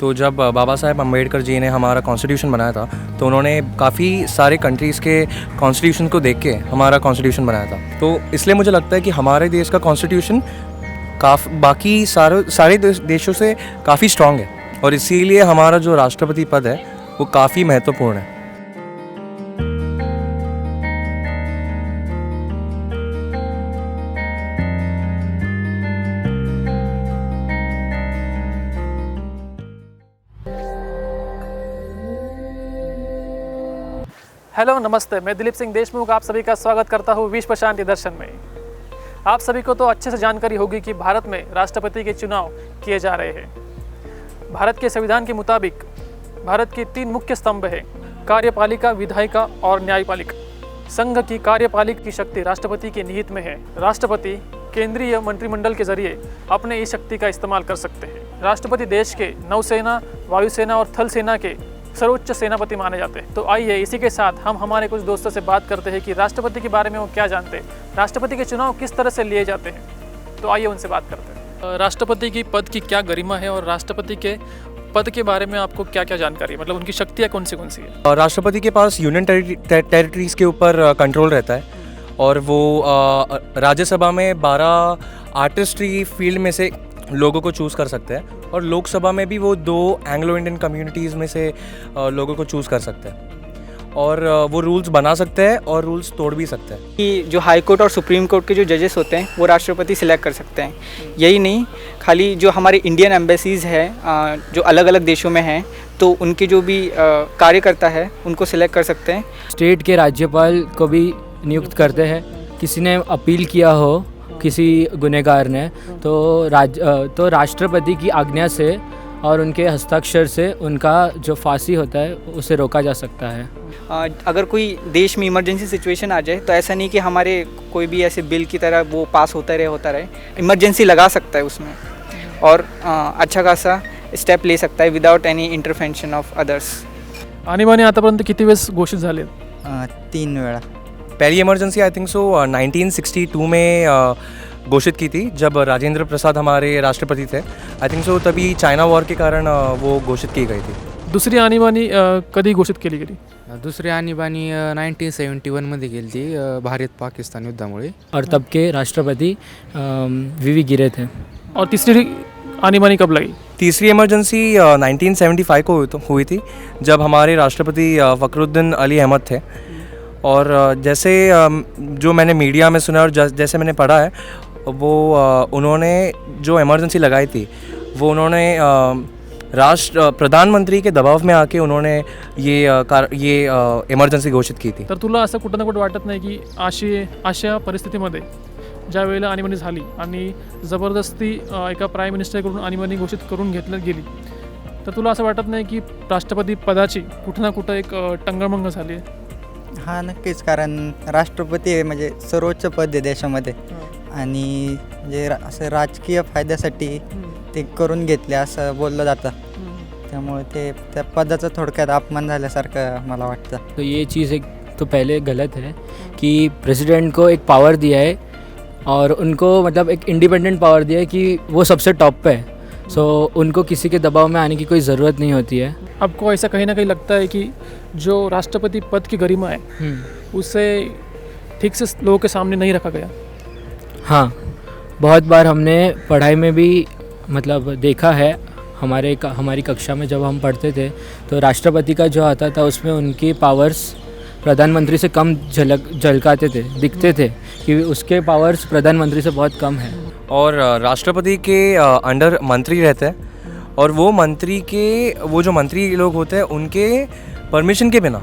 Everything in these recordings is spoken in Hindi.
तो जब बाबा साहेब अम्बेडकर जी ने हमारा कॉन्स्टिट्यूशन बनाया था तो उन्होंने काफ़ी सारे कंट्रीज़ के कॉन्स्टिट्यूशन को देख के हमारा कॉन्स्टिट्यूशन बनाया था। तो इसलिए मुझे लगता है कि हमारे देश का कॉन्स्टिट्यूशन बाकी सारे देशों से काफ़ी स्ट्रॉन्ग है और इसीलिए हमारा जो राष्ट्रपति पद है वो काफ़ी महत्वपूर्ण है। हेलो नमस्ते, मैं दिलीप सिंह देशमुख आप सभी का स्वागत करता हूँ विश्व शांति दर्शन में। आप सभी को तो अच्छे से जानकारी होगी कि भारत में राष्ट्रपति के चुनाव किए जा रहे हैं। भारत के संविधान के मुताबिक भारत के 3 मुख्य स्तंभ हैं, कार्यपालिका, विधायिका और न्यायपालिका। संघ की कार्यपालिका की शक्ति राष्ट्रपति के निहित में है। राष्ट्रपति केंद्रीय मंत्रिमंडल के जरिए अपने इस शक्ति का इस्तेमाल कर सकते हैं। राष्ट्रपति देश के नौसेना, वायुसेना और थल सेना के सर्वोच्च सेनापति माने जाते हैं। तो आइए इसी के साथ हम हमारे कुछ दोस्तों से बात करते हैं कि राष्ट्रपति के बारे में वो क्या जानते हैं, राष्ट्रपति के चुनाव किस तरह से लिए जाते हैं। तो आइए उनसे बात करते हैं। राष्ट्रपति की पद की क्या गरिमा है और राष्ट्रपति के पद के बारे में आपको क्या क्या जानकारी है, मतलब उनकी शक्तियाँ कौन सी है? राष्ट्रपति के पास यूनियन टेरिटरीज़ के ऊपर कंट्रोल रहता है और वो राज्यसभा में 12 आर्टिस्ट्री फील्ड में से लोगों को चूज़ कर सकते हैं और लोकसभा में भी वो 2 एंग्लो इंडियन कम्युनिटीज़ में से लोगों को चूज़ कर सकते हैं और वो रूल्स बना सकते हैं और रूल्स तोड़ भी सकते हैं। कि जो हाई कोर्ट और सुप्रीम कोर्ट के जो जजेस होते हैं वो राष्ट्रपति सिलेक्ट कर सकते हैं। यही नहीं, खाली जो हमारे इंडियन एम्बेसीज़ हैं जो अलग अलग देशों में हैं तो उनके जो भी कार्यकर्ता है उनको सिलेक्ट कर सकते हैं। स्टेट के राज्यपाल को भी नियुक्त करते हैं। किसी ने अपील किया हो किसी गुनहगार ने तो राष्ट्रपति की आज्ञा से और उनके हस्ताक्षर से उनका जो फांसी होता है उसे रोका जा सकता है। अगर कोई देश में इमरजेंसी सिचुएशन आ जाए तो ऐसा नहीं कि हमारे कोई भी ऐसे बिल की तरह वो पास होता रहे, इमरजेंसी लगा सकता है उसमें और अच्छा खासा स्टेप ले सकता है without any intervention of others. आणीबाणी आतापर्यंत किती वेळेस घोषित झाले? 3 वेळा। पहली इमरजेंसी आई थिंक सो 1962 में घोषित की थी जब राजेंद्र प्रसाद हमारे राष्ट्रपति थे। आई थिंक सो तभी चाइना वॉर के कारण वो घोषित की गई थी। दुसरी आणीबाणी कधी घोषित केली गेली? दुसरी आणीबाणी 1971 मध्ये गेली ती भारत पाकिस्तान युद्धामुळे और तब के राष्ट्रपति वी गिरे थे। और तीसरी आणीबाणी कब लगी? तीसरी इमरजेंसी 1975 को हुई थी जब हमारे राष्ट्रपति फ़खरुद्दीन अली अहमद थे और जैसे जो मैंने मीडिया में सुना और जैसे मैंने पढ़ा है वो उन्होंने जो इमरजेंसी लगाई थी वो उन्होंने प्रधानमंत्री के दबाव में आके उन्होंने ये इमरजेंसी घोषित की थी। तर तुला असं कुठं ना कुठं वाटत नाही की अशा परिस्थितीमध्ये ज्या वेळेला आणीबाणी झाली आणि जबरदस्ती एका प्राईम मिनिस्टरकडून आणीबाणी घोषित करून घेतली गेली, तर तुला असं वाटत नाही की राष्ट्रपती पदाची कुठं ना कुठं एक टंगळमंगळ झाली आहे? हां, नक्कीच. कारण राष्ट्रपती हे म्हणजे सर्वोच्च पद आहे देशामध्ये आणि जे असं राजकीय फायद्यासाठी ते करून घेतले असं बोललं जातं, त्यामुळे ते त्या पदाचा थोडक्यात अपमान झाल्यासारखं मला वाटतं। तो ये चीज़ एक तो पहले गलत है कि प्रेसिडेंट को एक पावर दिया है और उनको मतलब एक इंडिपेंडेंट पावर दिया है कि वो सबसे टॉप पे है, सो उनको किसी के दबाव में आने की कोई ज़रूरत नहीं होती है। आपको ऐसा कहीं ना कहीं लगता है कि जो राष्ट्रपति पद की गरिमा है उसे ठीक से लोगों के सामने नहीं रखा गया? हाँ, बहुत बार हमने पढ़ाई में भी मतलब देखा है। हमारी कक्षा में जब हम पढ़ते थे तो राष्ट्रपति का जो आता था उसमें उनकी पावर्स प्रधानमंत्री से कम झलकाते थे, दिखते थे कि उसके पावर्स प्रधानमंत्री से बहुत कम है। और राष्ट्रपति के अंडर मंत्री रहते हैं और वो जो मंत्री लोग होते हैं उनके परमिशन के बिना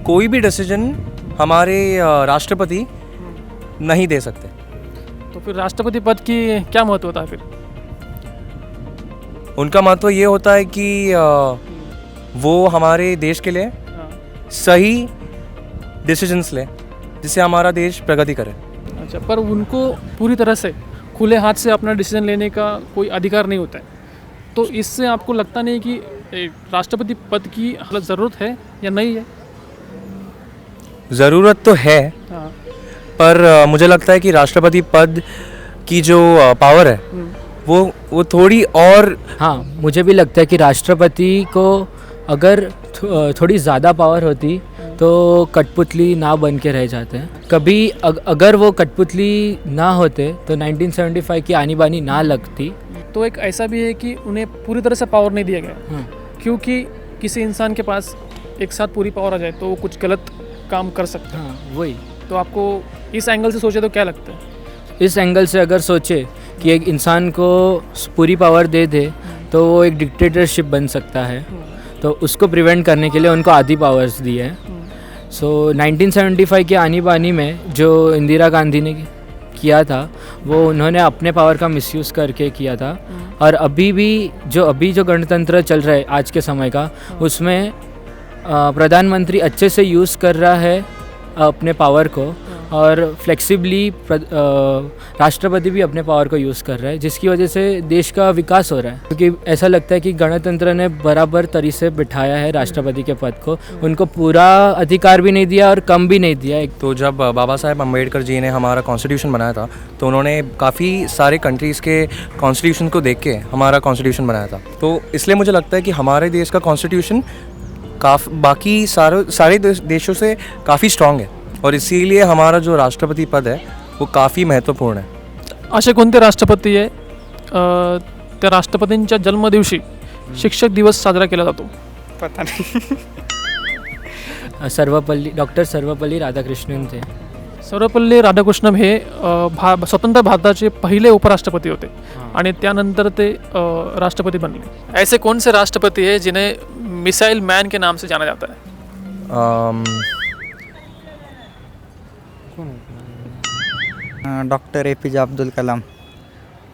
कोई भी डिसीजन हमारे राष्ट्रपति नहीं दे सकते। तो फिर राष्ट्रपति पद की क्या महत्व होता है फिर? उनका महत्व ये होता है कि वो हमारे देश के लिए सही डिसीजंस ले जिससे हमारा देश प्रगति करे। अच्छा, पर उनको पूरी तरह से खुले हाथ से अपना डिसीजन लेने का कोई अधिकार नहीं होता है, तो इससे आपको लगता नहीं कि राष्ट्रपति पद की ज़रूरत है या नहीं है? ज़रूरत तो है, पर मुझे लगता है कि राष्ट्रपति पद की जो पावर है वो थोड़ी और हाँ, मुझे भी लगता है कि राष्ट्रपति को अगर थोड़ी ज़्यादा पावर होती तो कठपुतली ना बन के रह जाते हैं। कभी अगर वो कठपुतली ना होते तो 1975 की आनी बानी ना लगती। तो एक ऐसा भी है कि उन्हें पूरी तरह से पावर नहीं दिया गया, हाँ, क्योंकि किसी इंसान के पास एक साथ पूरी पावर आ जाए तो वो कुछ गलत काम कर सकता है। हाँ, वही। तो आपको इस एंगल से सोचे तो क्या लगता है? इस एंगल से अगर सोचे कि एक इंसान को पूरी पावर दे दे तो वो एक डिक्टेटरशिप बन सकता है, तो उसको प्रिवेंट करने के लिए उनको आधी पावर्स दी है। सो 1975 के आनी बानी में जो इंदिरा गांधी ने किया था वो उन्होंने अपने पावर का मिसयूज़ करके किया था। और अभी जो गणतंत्र चल रहा है आज के समय का, उसमें प्रधानमंत्री अच्छे से यूज़ कर रहा है अपने पावर को, और फ्लेक्सिबली राष्ट्रपति भी अपने पावर को यूज़ कर रहा है, जिसकी वजह से देश का विकास हो रहा है। क्योंकि ऐसा लगता है कि गणतंत्र ने बराबर तरीके से बिठाया है राष्ट्रपति के पद को, उनको पूरा अधिकार भी नहीं दिया और कम भी नहीं दिया। तो जब बाबा साहेब अम्बेडकर जी ने हमारा कॉन्स्टिट्यूशन बनाया था तो उन्होंने काफ़ी सारे कंट्रीज़ के कॉन्स्टिट्यूशन को देख के हमारा कॉन्स्टिट्यूशन बनाया था। तो इसलिए मुझे लगता है कि हमारे देश का कॉन्स्टिट्यूशन बाकी सारे देशों से काफ़ी स्ट्रॉन्ग है, और इसीलिए हमारा जो राष्ट्रपति पद है वो काफ़ी महत्त्वपूर्ण है। असे कोणते राष्ट्रपती आहे त्या राष्ट्रपतींच्या जन्मदिवशी शिक्षक दिवस साजरा केला जातो? पता नहीं। डॉक्टर सर्वपल्ली राधाकृष्णन थे। सर्वपल्ली राधाकृष्णन हे स्वतंत्र भारताचे पहिले उपराष्ट्रपती होते आणि त्यानंतर ते राष्ट्रपती बनले। ऐसे कौन से राष्ट्रपति है जिन्हें मिसाइल मैन के नाम से जाना जाता है? Doctor APJ Abdul Kalam.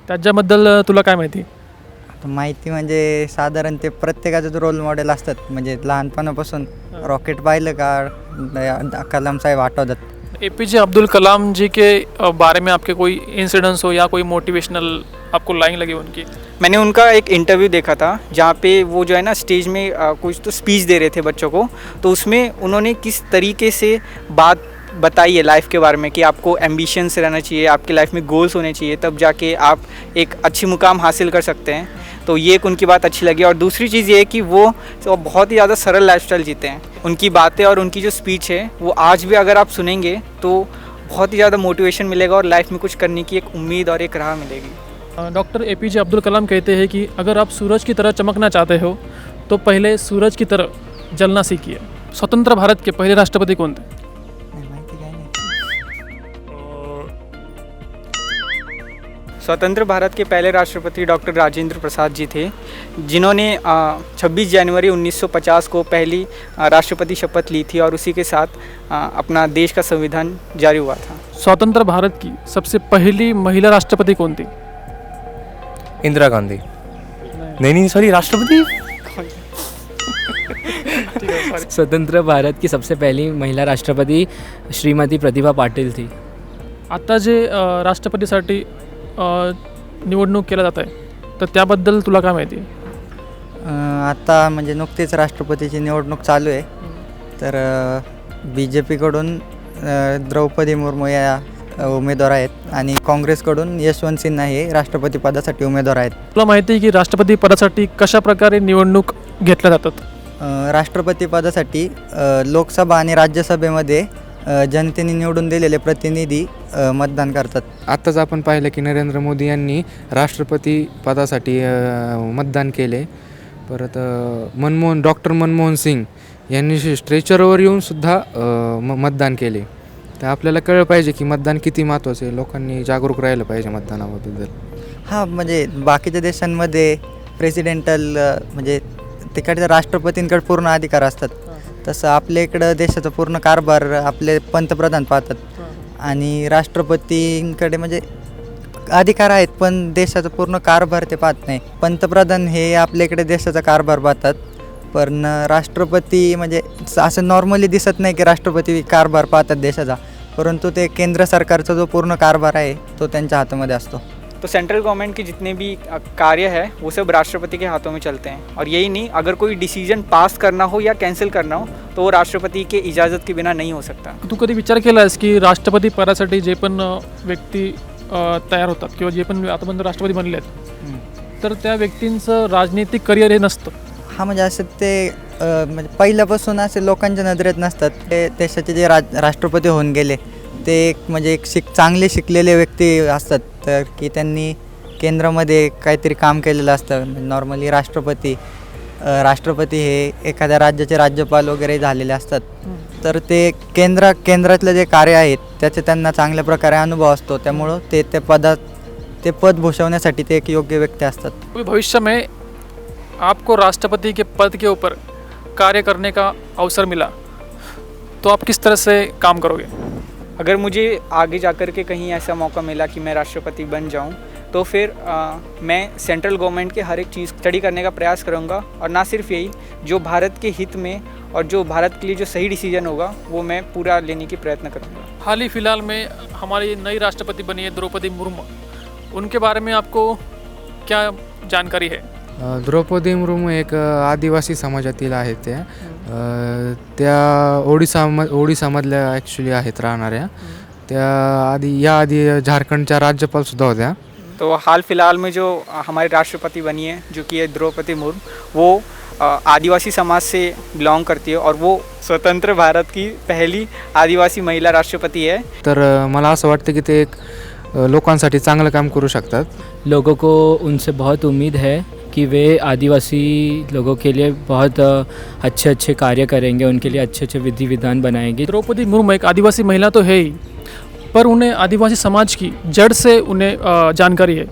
त्याच्याबद्दल तुला काय माहिती? आता माहिती म्हणजे साधारण ते प्रत्येकाचं जो रोल मॉडेल असतात, म्हणजे लहानपणापासून रॉकेट पाहिलं का कलाम साहेब आठवतात. APJ अब्दुल कलाम जी के बारे में आपके कोई इंसिडेंट्स हो या कोई मोटिवेशनल आपको लाइन लगी उनकी? मैंने उनका एक इंटरव्यू देखा था जहाँ पे वो जो है ना स्टेज में कुछ तो स्पीच दे रहे थे बच्चों को, तो उसमें उन्होंने किस तरीके से बात बताई है लाइफ के बारे में कि आपको एम्बिशंस रहना चाहिए, आपकी लाइफ में गोल्स होने चाहिए, तब जाके आप एक अच्छी मुकाम हासिल कर सकते हैं। तो ये एक उनकी बात अच्छी लगी। और दूसरी चीज़ ये है कि वो बहुत ही ज़्यादा सरल लाइफस्टाइल जीते हैं। उनकी बातें और उनकी जो स्पीच है वो आज भी अगर आप सुनेंगे तो बहुत ही ज़्यादा मोटिवेशन मिलेगा और लाइफ में कुछ करने की एक उम्मीद और एक राह मिलेगी। डॉक्टर APJ अब्दुल कलाम कहते हैं कि अगर आप सूरज की तरह चमकना चाहते हो तो पहले सूरज की तरह जलना सीखिए। स्वतंत्र भारत के पहले राष्ट्रपति कौन थे? नाही माहिती काय नाही. स्वतंत्र भारत के पहले राष्ट्रपति डॉक्टर राजेंद्र प्रसाद जी थे, जिन्होंने 26 जनवरी 1950 को पहली राष्ट्रपति शपथ ली थी और उसी के साथ अपना देश का संविधान जारी हुआ था। स्वतंत्र भारत की सबसे पहली महिला राष्ट्रपति कौन थी? इंदिरा गांधी। नहीं सॉरी, राष्ट्रपति। स्वतंत्र भारत की सबसे पहली महिला राष्ट्रपति श्रीमती प्रतिभा पाटिल थी। आता जे राष्ट्रपतीसाठी निवडणूक केला जात आहे तर त्याबद्दल तुला काय माहिती आहे? आता म्हणजे नुकतीच राष्ट्रपतीची निवडणूक चालू आहे, तर BJP कडून द्रौपदी मुर्मू या उमेदवार आहेत आणि काँग्रेसकडून यशवंत सिन्हा हे राष्ट्रपती पदासाठी उमेदवार आहेत. तुला माहिती आहे की राष्ट्रपती पदासाठी कशा प्रकारे निवडणूक घेतल्या जातात? राष्ट्रपती पदासाठी लोकसभा आणि राज्यसभेमध्ये जनतेने निवडून दिलेले प्रतिनिधी मतदान करतात. आत्ताच आपण पाहिलं की नरेंद्र मोदी यांनी राष्ट्रपती पदासाठी मतदान केले. परत डॉक्टर मनमोहन सिंग यांनी स्ट्रेचरवर येऊन सुद्धा मतदान केले. तर आपल्याला कळलं पाहिजे की मतदान किती महत्त्वाचं आहे, लोकांनी जागरूक राहिलं पाहिजे मतदानाबद्दल. हां, म्हणजे बाकीच्या देशांमध्ये प्रेसिडेंटल म्हणजे तिकडच्या राष्ट्रपतींकडे पूर्ण अधिकार असतात, तसं आपल्या इकडं देशाचा पूर्ण कारभार आपले पंतप्रधान पाहतात आणि राष्ट्रपतींकडे म्हणजे अधिकार आहेत पण देशाचा पूर्ण कारभार ते पाहत नाही. पंतप्रधान हे आपल्या इकडे देशाचा कारभार पाहतात, पण राष्ट्रपती म्हणजे असं नॉर्मली दिसत नाही की राष्ट्रपती कारभार पाहतात देशाचा, परंतु ते केंद्र सरकारचा जो पूर्ण कारभार आहे तो त्यांच्या हातामध्ये असतो. तो सेंट्रल गवर्नमेंट के जितने भी कार्य है वो सब राष्ट्रपति के हाथों में चलते हैं। और यही नहीं, अगर कोई डिसीजन पास करना हो या कैंसिल करना हो तो वो राष्ट्रपति के इजाज़त के बिना नहीं हो सकता। तू कधी विचार केलास की राष्ट्रपती पदासाठी जे पण व्यक्ती तयार होतात किंवा जे पण आतापर्यंत राष्ट्रपती बनले आहेत तर त्या व्यक्तींचं राजनैतिक करिअर हे नसतं. हा म्हणजे असं ते म्हणजे पहिल्यापासून असे लोकांच्या नजरेत नसतात. ते देशाचे जे राष्ट्रपती होऊन गेले ते म्हणजे एक चांगले शिकलेले व्यक्ती असतात, तर की त्यांनी केंद्रामध्ये काहीतरी काम केलेलं असतं. नॉर्मली राष्ट्रपती हे एखाद्या राज्याचे राज्यपाल वगैरे झालेले असतात, तर ते केंद्रातलं जे कार्य आहेत त्याचे त्यांना चांगल्या प्रकारे अनुभव असतो, त्यामुळं ते पद भूषवण्यासाठी ते एक योग्य व्यक्ती असतात. अभी भविष्य में आपको राष्ट्रपति के पद के ऊपर कार्य करने का अवसर मिला तो आप किस तरह से काम करोगे? अगर मुझे आगे जाकर के कहीं ऐसा मौका मिला कि मैं राष्ट्रपति बन जाऊं तो फिर मैं सेंट्रल गवर्नमेंट के हर एक चीज़ स्टडी करने का प्रयास करूंगा, और ना सिर्फ यही, जो भारत के हित में और जो भारत के लिए जो सही डिसीजन होगा वो मैं पूरा लेने की प्रयत्न करूंगा. हाल ही फिलहाल में हमारी नई राष्ट्रपति बनी है द्रौपदी मुर्मू, उनके बारे में आपको क्या जानकारी है? द्रौपदी मुर्मू एक आदिवासी समाजातील आहेत त्या ओडिसामधल्या ॲक्च्युली आहेत राहणाऱ्या. त्या आधी झारखंडच्या राज्यपालसुद्धा होत्या. तो हाल फिलहाल में जो हमारी राष्ट्रपति बनी है जो कि है द्रौपदी मुर्मू, वो आदिवासी समाज से बिलोंग करती है और वो स्वतंत्र भारत की पहली आदिवासी महिला राष्ट्रपति है. तर मला असं वाटतं की ते एक लोकांसाठी चांगलं काम करू शकतात. लोगों को उनसे बहुत उम्मीद है कि वे आदिवासी लोगों के लिए बहुत अच्छे अच्छे कार्य करेंगे, उनके लिए अच्छे अच्छे विधि विधान बनाएंगे. द्रौपदी मुर्मू एक आदिवासी महिला तो है ही, पर उन्हें आदिवासी समाज की जड़ से उन्हें जानकारी है.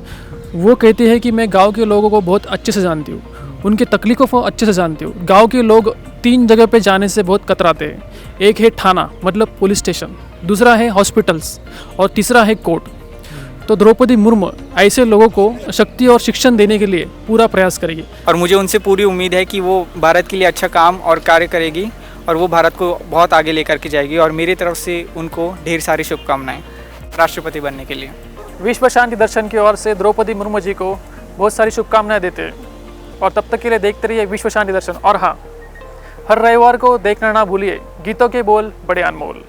वो कहती है कि मैं गांव के लोगों को बहुत अच्छे से जानती हूँ, उनकी तकलीफ़ों को अच्छे से जानती हूँ. गांव के लोग 3 जगह पे जाने से बहुत कतराते हैं. एक है थाना मतलब पुलिस स्टेशन, दूसरा है हॉस्पिटल्स और तीसरा है कोर्ट. तो द्रौपदी मुर्मू ऐसे लोगों को शक्ति और शिक्षण देने के लिए पूरा प्रयास करेगी. और मुझे उनसे पूरी उम्मीद है कि वो भारत के लिए अच्छा काम और कार्य करेगी और वो भारत को बहुत आगे लेकर के जाएगी. और मेरी तरफ से उनको ढेर सारी शुभकामनाएं राष्ट्रपति बनने के लिए. विश्व शांति दर्शन की ओर से द्रौपदी मुर्मू जी को बहुत सारी शुभकामनाएं देते हैं. और तब तक के लिए देखते रहिए विश्व शांति दर्शन. और हाँ, हर रविवार को देखना ना भूलिए गीतों के बोल बड़े अनमोल.